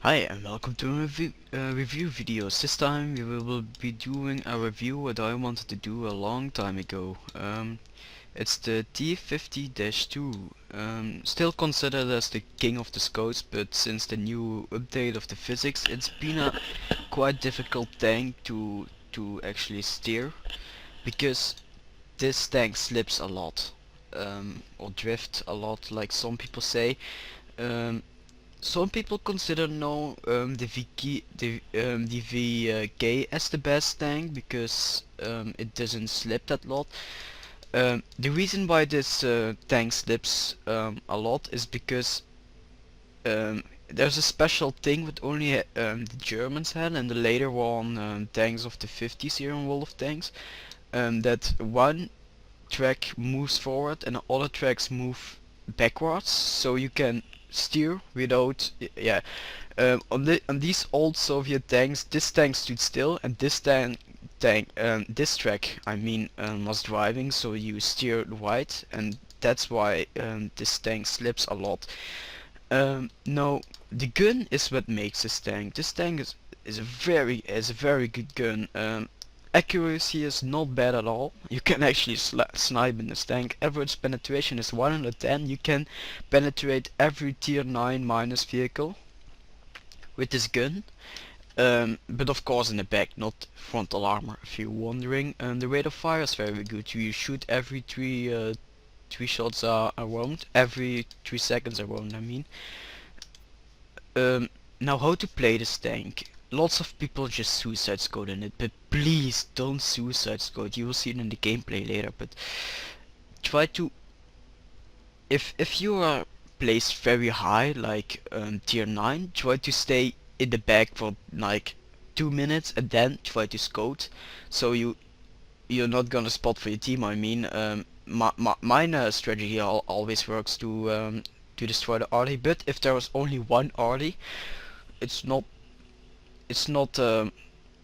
Hi and welcome to my review videos. This time we will be doing a review what I wanted to do a long time ago. It's the T-50-2. Still considered as the king of the scouts, but since the new update of the physics, it's been a quite difficult tank to actually steer, because this tank slips a lot, or drift a lot, like some people say. Um, some people consider now the VK as the best tank because it doesn't slip that lot. The reason why this tank slips a lot is because there's a special thing with only the Germans had, and the later one tanks of the 50s here in World of Tanks, that one track moves forward and the other tracks move backwards, so you can steer without yeah. On these old Soviet tanks, this tank stood still, and this track, I mean, was driving, so you steered right, and that's why this tank slips a lot. Now the gun is what makes this tank. This tank is a very good gun. Accuracy is not bad at all. You can actually snipe in this tank. Average penetration is 110. You can penetrate every tier 9 minus vehicle with this gun. But of course in the back, not frontal armor, if you're wondering. The rate of fire is very good. You shoot every three shots around, every 3 seconds around, I mean. Now how to play this tank. Lots of people just suicide scout in it, but please don't suicide scout. You will see it in the gameplay later, but try to, if you are placed very high, like tier 9, try to stay in the back for like 2 minutes and then try to scout, so you're not gonna spot for your team. I mean, mine strategy always works to destroy the arty, but if there was only one arty, it's not it's not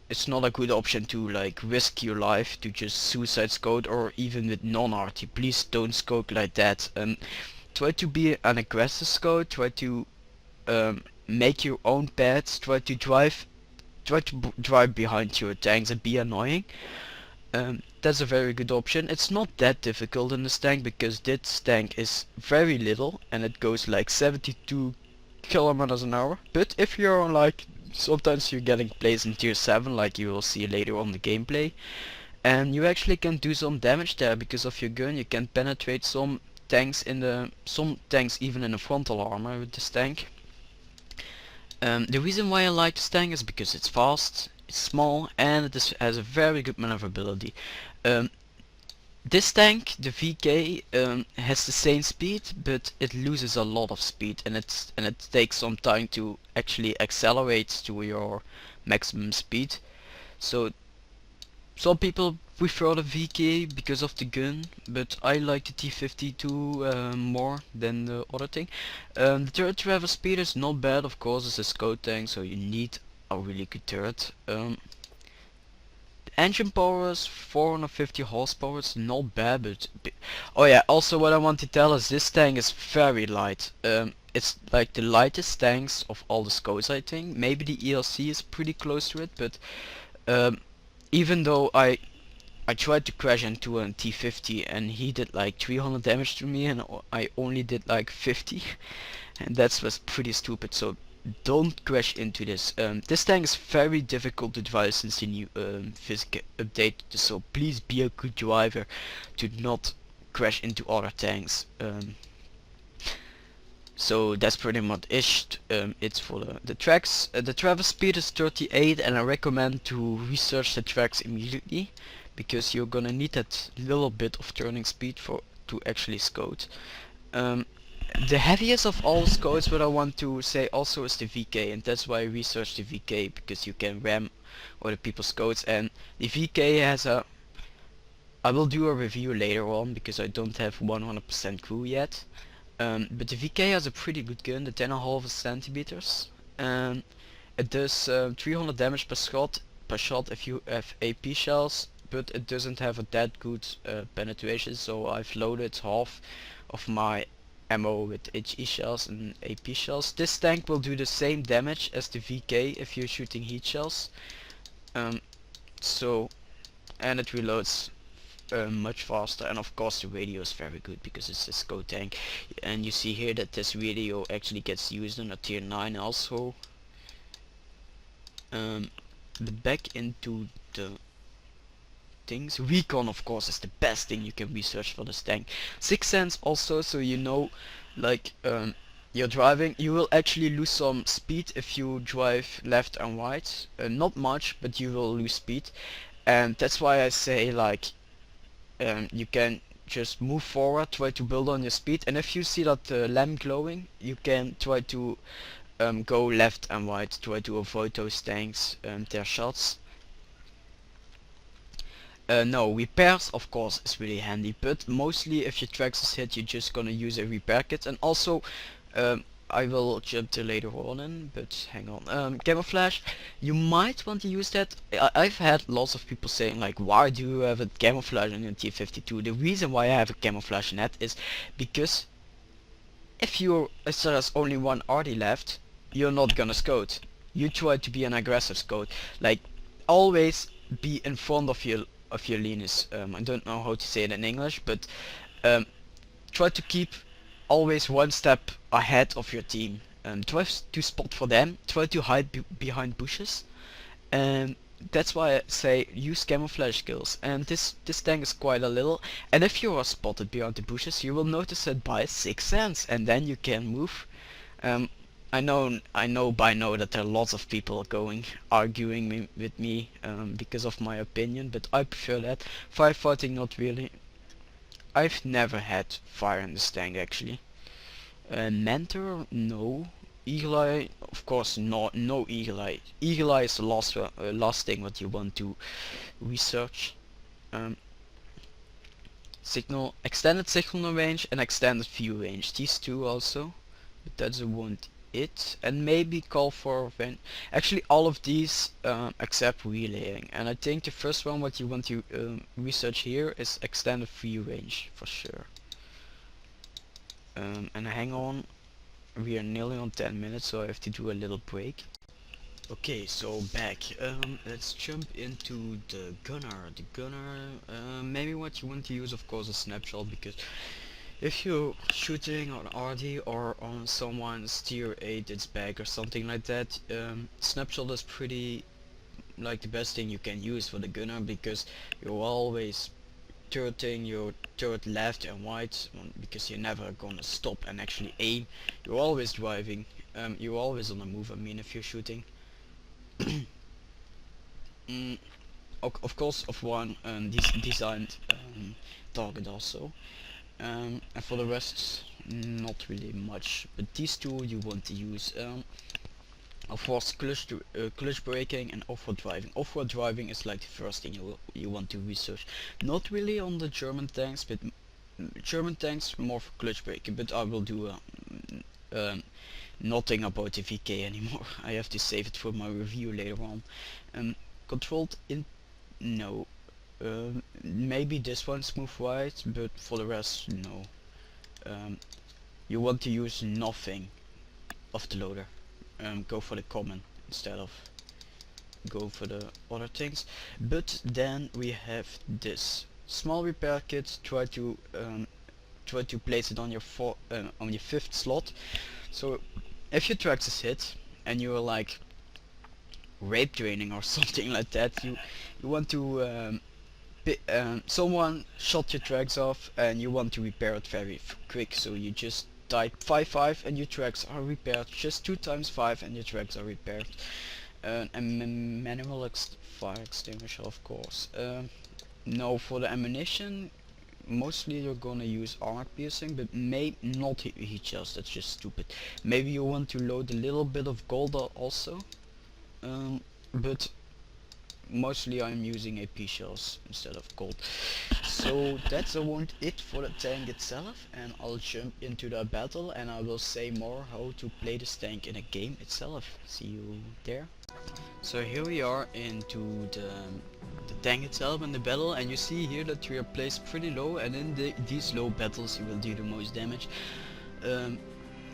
it's not a good option to like risk your life to just suicide scout, or even with non-arty. Please don't scout like that. Try to be an aggressive scout. Try to make your own paths. Try to drive behind your tanks and be annoying. That's a very good option. It's not that difficult in this tank because this tank is very little and it goes like 72 kilometers an hour. But if you're like, sometimes you're getting placed in tier 7, like you will see later on the gameplay, and you actually can do some damage there because of your gun. You can penetrate some tanks even in the frontal armor with this tank. The reason why I like this tank is because it's fast, it's small, and has a very good maneuverability. Um, this tank, the VK, has the same speed, but it loses a lot of speed, and it takes some time to actually accelerate to your maximum speed. So some people prefer the VK because of the gun, but I like the T-50-2 more than the other thing. The turret travel speed is not bad, of course. It's a scout tank, so you need a really good turret. The engine power is 450 horsepower. It's not bad, but oh yeah, also what I want to tell is this tank is very light. It's like the lightest tanks of all the scouts, I think. Maybe the ELC is pretty close to it, but even though I tried to crash into a T-50 and he did like 300 damage to me and I only did like 50, and that was pretty stupid. So don't crash into this. This tank is very difficult to drive since the new physics update, so please be a good driver to not crash into other tanks. So that's pretty much it for the tracks. The travel speed is 38, and I recommend to research the tracks immediately because you're gonna need that little bit of turning speed to actually scout. The heaviest of all scouts, what I want to say also, is the VK, and that's why I researched the VK, because you can ram other people's scouts, and the VK has a, I will do a review later on because I don't have 100% crew yet. But the VK has a pretty good gun, the 10.5 centimeters, and it does 300 damage per shot if you have AP shells, but it doesn't have a that good penetration, so I've loaded half of my ammo with HE shells and AP shells. This tank will do the same damage as the VK if you're shooting heat shells. So, and it reloads much faster, and of course the radio is very good because it's a scout tank. And you see here that this radio actually gets used on a tier 9 also. But back into the things, recon of course is the best thing you can research for this tank. Sixth sense also, so you know, like you're driving, you will actually lose some speed if you drive left and right. Not much, but you will lose speed, and that's why I say like you can just move forward, try to build on your speed, and if you see that lamp glowing, you can try to go left and right, try to avoid those tanks, their shots. No, repairs of course is really handy, but mostly if your tracks is hit, you're just gonna use a repair kit. And also I will jump to later on in, but hang on. Camouflage, you might want to use that. I've had lots of people saying like, why do you have a camouflage on your T-52? The reason why I have a camouflage in that is because if there's only one arty left, you're not gonna scout. You try to be an aggressive scout. Like, always be in front of your Linus. I don't know how to say it in English, but try to keep always one step ahead of your team. Try to spot for them. Try to hide behind bushes. And that's why I say use camouflage skills. And this tank is quite a little. And if you are spotted behind the bushes, you will notice it by 6th sense, and then you can move. I know by now that there are lots of people arguing with me because of my opinion, but I prefer that. Firefighting, not really. I've never had fire in this tank actually. Mentor, no. Eagle Eye, of course, no Eagle Eye. Eagle Eye is the last thing what you want to research. Signal, extended signal range and extended view range. These two also, but that's a won't it. And maybe call for actually all of these except relaying. And I think the first one what you want to research here is extended view range for sure. And hang on, we are nearly on 10 minutes, so I have to do a little break. Okay, so back. Let's jump into the gunner. The gunner, maybe what you want to use, of course, is snapshot, because if you're shooting on arty or on someone's tier 8 its back or something like that, snapshot is pretty like the best thing you can use for the gunner, because you're always turreting your turret left and right, because you're never gonna stop and actually aim. You're always driving, you're always on the move, I mean, if you're shooting. Of course, of one designed target also. And for the rest, not really much, but these two you want to use. Of course, clutch braking and off-road driving. Off-road driving is like the first thing you want to research. Not really on the German tanks, but German tanks more for clutch braking. But I will do nothing about the VK anymore. I have to save it for my review later on. Controlled in no. Maybe this one smooth right, but for the rest no. You want to use nothing of the loader. Go for the common instead of go for the other things. But then we have this small repair kit. Try to place it on your 5th slot. So if your tracks is hit and you're like rape training or something like that, you want to someone shot your tracks off and you want to repair it very quick, so you just type 5-5 and your tracks are repaired. Just 2 times 5 and your tracks are repaired. And manual fire extinguisher, of course. Now for the ammunition, mostly you're gonna use armor piercing, but may not heat shells, that's just stupid. Maybe you want to load a little bit of gold also, but mostly I'm using AP shells instead of gold. So that's about it for the tank itself, and I'll jump into the battle and I will say more how to play this tank in a game itself. See you there. So here we are into the tank itself in the battle, and you see here that we are placed pretty low, and in these low battles you will do the most damage.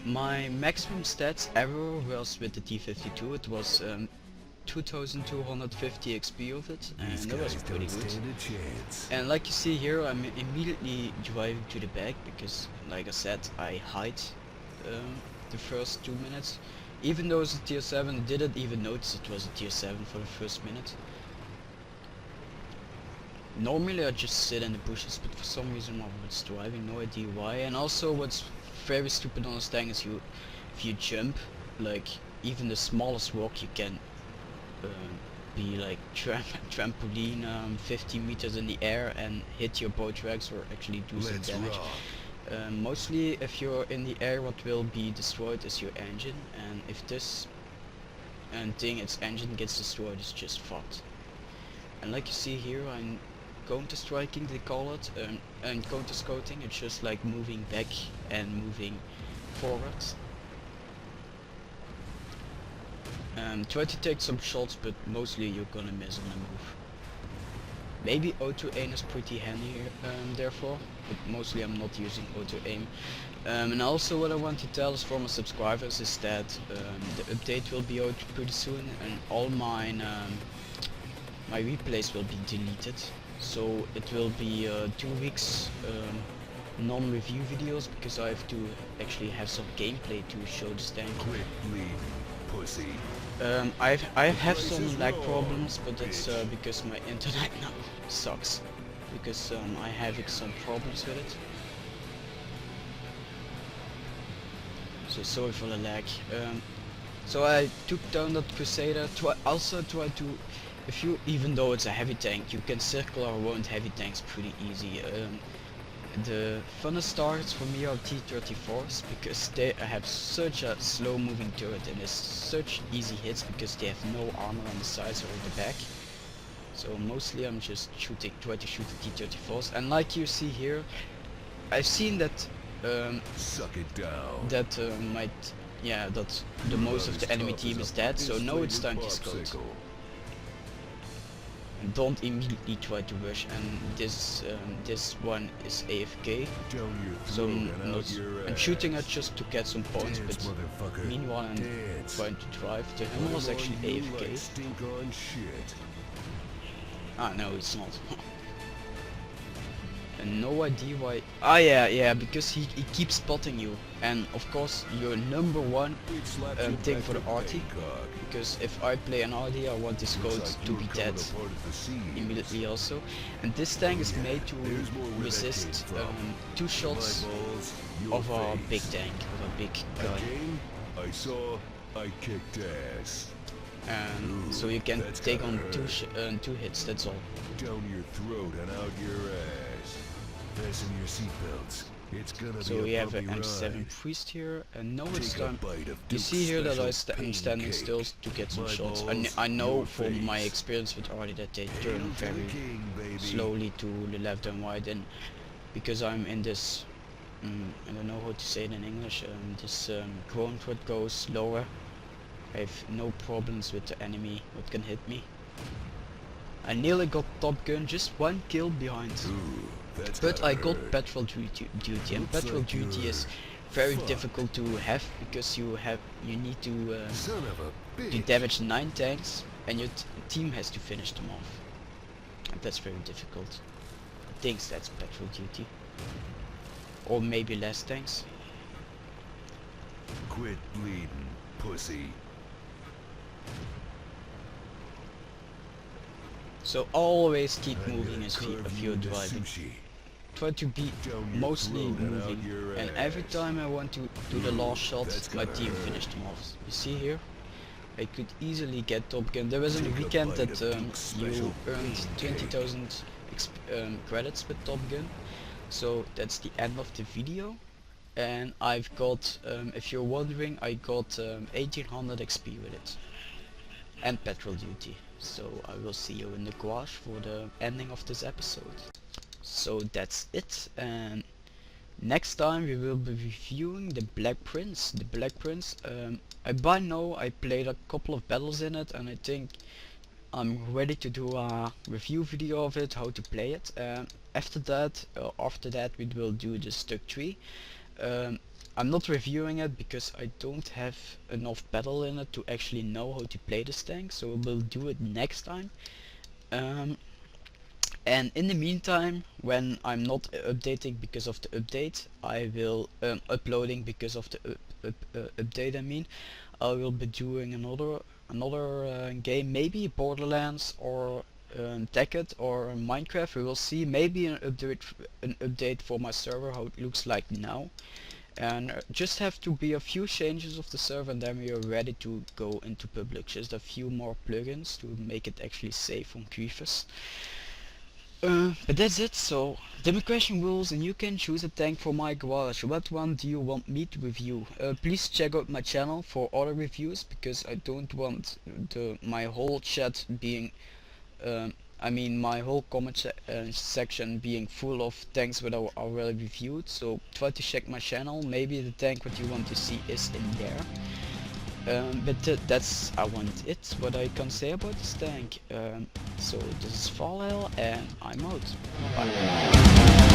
My maximum stats ever was with the T-52. It was 2250 XP of it, and that was pretty good. And like you see here, I'm immediately driving to the back because, like I said, I hide the first 2 minutes. Even though it's a tier 7, I didn't even notice it was a tier 7 for the first minute. Normally I just sit in the bushes, but for some reason I was driving, no idea why. And also what's very stupid on this thing is if you jump, like even the smallest rock, you can be like trampoline 50 meters in the air and hit your boat tracks or actually do some damage. Mostly if you're in the air, what will be destroyed is your engine, and if this its engine gets destroyed, it's just fucked. And like you see here, I'm counter striking, they call it, and counter scouting. It's just like moving back and moving forward. Try to take some shots, but mostly you're gonna miss on the move. Maybe auto aim is pretty handy therefore, but mostly I'm not using auto aim. And also what I want to tell is for my subscribers is that the update will be out pretty soon, and all mine my replays will be deleted. So it will be 2 weeks non-review videos, because I have to actually have some gameplay to show this tank. Pussy. I have some lag problems, but it's because my internet now sucks, because I have some problems with it. So sorry for the lag. So I took down that Crusader. Also try to, even though it's a heavy tank, you can circle around heavy tanks pretty easy. The funnest targets for me are T-34s, because they have such a slow moving turret and it's such easy hits because they have no armor on the sides or the back. So mostly I'm just try to shoot the T-34s, and like you see here, I've seen that suck it down. That that the most of the enemy team is dead, so now it's time to scout. Don't immediately try to rush, and this one is AFK, so I'm shooting at just to get some points, but meanwhile I'm trying to drive. The Hummer was actually AFK. Ah no, it's not. And no idea why. Ah yeah, because he keeps spotting you, and of course your number one thing for the arty, because if I play an arty, I want this code to be dead immediately also. And this tank is made to resist 2 shots of a big tank, of a big gun. I kicked ass. And so you can take on 2 hits, that's all. Down your throat and out your ass. Fasten your seatbelts. It's gonna so we have an M7 priest here, and now it's time. You see here that I'm standing still to get some shots. I know from my experience with arty that they turn very slowly to the left and right, and because I'm in this, I don't know how to say it in English, this ground what goes slower, I have no problems with the enemy what can hit me. I nearly got Top Gun, just 1 kill behind. But I got patrol duty, and patrol duty is very difficult to have, because you need to damage 9 tanks, and your team has to finish them off. And that's very difficult. I think that's patrol duty. Or maybe less tanks. Quit bleeding, pussy. So always keep moving if you're driving. Try to be mostly moving, and every time I want to do the last shot, my team finished them off. You see here? I could easily get Top Gun. There was a weekend that you earned 20,000 credits with Top Gun. So that's the end of the video. And I've got, if you're wondering, I got 1800 XP with it. And patrol duty. So I will see you in the garage for the ending of this episode. So that's it, and next time we will be reviewing the Black Prince. The Black Prince, by now I played a couple of battles in it, and I think I'm ready to do a review video of it, how to play it. After that we will do the Stuck 3. I'm not reviewing it because I don't have enough battle in it to actually know how to play this tank, so we'll do it next time. And in the meantime, when I'm not updating because of the update, I will uploading because of the update. I will be doing another game, maybe Borderlands or Tekkit or Minecraft. We will see. Maybe an update for my server, how it looks like now. And just have to be a few changes of the server, and then we are ready to go into public. Just a few more plugins to make it actually safe on Grievous. But that's it. So democration rules, and you can choose a tank for my garage. What one do you want me to review? Please check out my channel for other reviews, because I don't want my whole chat being my whole comment section being full of tanks that I already reviewed. So try to check my channel. Maybe the tank what you want to see is in there. That's what I can say about this tank. So this is Falhell, and I'm out. Bye.